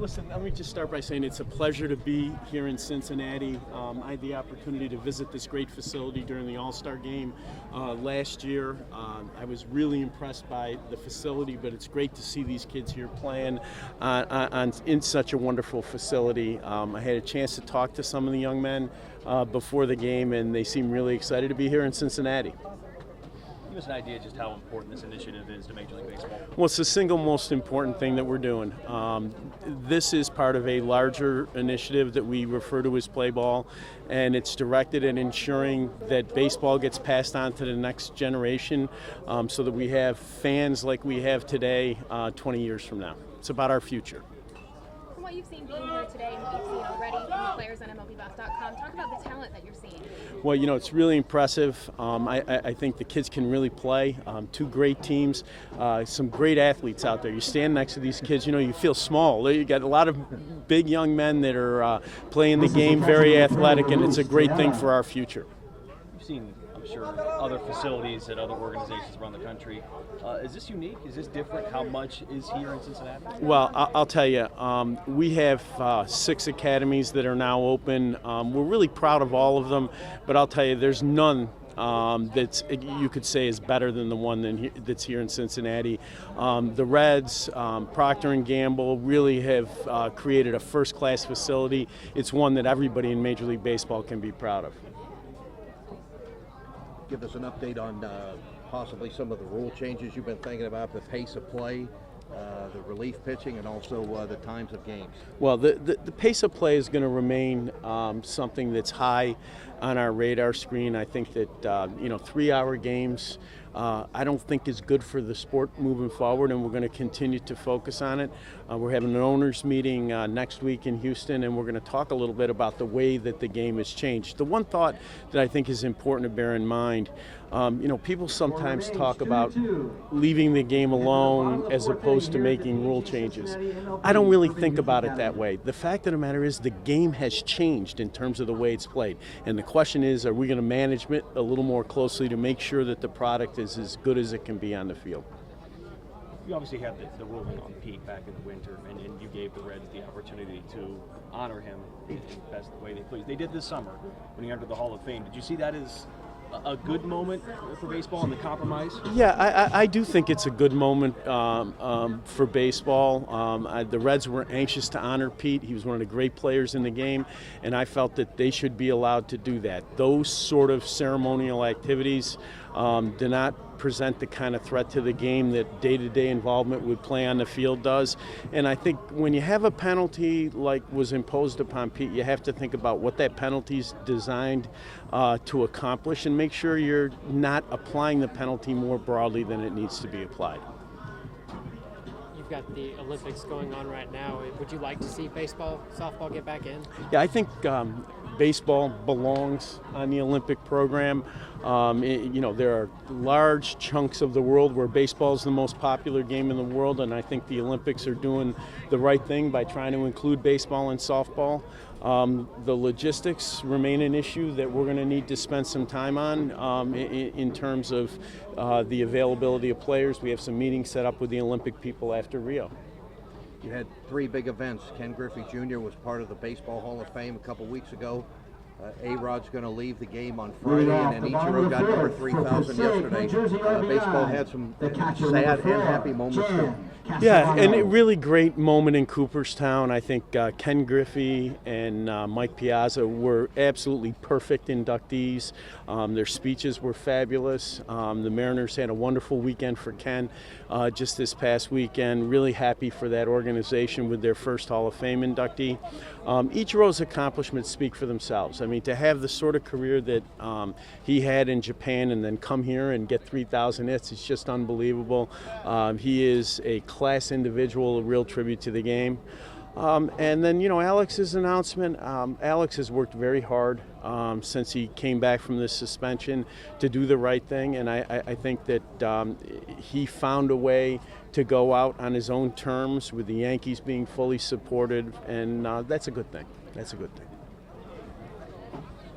Listen, let me just start by saying it's a pleasure to be here in Cincinnati. I had the opportunity to visit this great facility during the All-Star game last year. I was really impressed by the facility, but it's great to see these kids here playing in such a wonderful facility. I had a chance to talk to some of the young men before the game, and they seem really excited to be here in Cincinnati. Give us an idea just how important this initiative is to Major League Baseball. Well, it's the single most important thing that we're doing. This is part of a larger initiative that we refer to as Play Ball, and it's directed at ensuring that baseball gets passed on to the next generation so that we have fans like we have today 20 years from now. It's about our future. From what you've seen being here today and what you've seen already from the players on MLBBuff.com, talk about the talent that you're seeing. Well, you know, it's really impressive. I think the kids can really play. Two great teams, some great athletes out there. You stand next to these kids, you know, you feel small. You got a lot of big young men that are playing the game, very athletic, and it's a great thing for our future. You've seen, I'm sure, other facilities at other organizations around the country. Is this unique? Is this different? How much is here in Cincinnati? Well, I'll tell you, we have 6 academies that are now open. We're really proud of all of them, but I'll tell you, there's none that's you could say is better than the one that's here in Cincinnati. The Reds, Procter & Gamble really have created a first-class facility. It's one that everybody in Major League Baseball can be proud of. Give us an update on possibly some of the rule changes you've been thinking about, the pace of play, the relief pitching, and also the times of games. Well, the pace of play is going to remain something that's high on our radar screen. I think that 3-hour games I don't think is good for the sport moving forward, and we're going to continue to focus on it. We're having an owners meeting next week in Houston, and we're going to talk a little bit about the way that the game has changed. The one thought that I think is important to bear in mind, people sometimes talk about leaving the game alone as opposed to making rule changes. I don't really think about it that way. The fact of the matter is the game has changed in terms of the way it's played, and the question is, are we going to manage it a little more closely to make sure that the product is as good as it can be on the field? You obviously had the ruling on Pete back in the winter, and you gave the Reds the opportunity to honor him in the best way they please. They did this summer when he entered the Hall of Fame. Did you see that as a good moment for baseball and the compromise? Yeah, I do think it's a good moment for baseball. The Reds were anxious to honor Pete. He was one of the great players in the game, and I felt that they should be allowed to do that. Those sort of ceremonial activities do not present the kind of threat to the game that day-to-day involvement with play on the field does. And I think when you have a penalty like was imposed upon Pete, you have to think about what that penalty is designed to accomplish and make sure you're not applying the penalty more broadly than it needs to be applied. You've got the Olympics going on right now. Would you like to see baseball, softball get back in? Yeah, I think baseball belongs on the Olympic program. There are large chunks of the world where baseball is the most popular game in the world, and I think the Olympics are doing the right thing by trying to include baseball and softball. The logistics remain an issue that we're going to need to spend some time on in terms of the availability of players. We have some meetings set up with the Olympic people after Rio. You had 3 big events. Ken Griffey Jr. was part of the Baseball Hall of Fame a couple weeks ago. A-Rod's going to leave the game on Friday, and then Ichiro got number 3,000 yesterday. Baseball had some sad and happy moments too. Yeah, and a really great moment in Cooperstown. I think Ken Griffey and Mike Piazza were absolutely perfect inductees. Their speeches were fabulous. The Mariners had a wonderful weekend for Ken just this past weekend. Really happy for that organization with their first Hall of Fame inductee. Ichiro's accomplishments speak for themselves. I mean, to have the sort of career that he had in Japan and then come here and get 3,000 hits, it's just unbelievable. He is a class individual, a real tribute to the game. And then, Alex's announcement, Alex has worked very hard since he came back from this suspension to do the right thing, and I think that he found a way to go out on his own terms with the Yankees being fully supported, and that's a good thing. That's a good thing.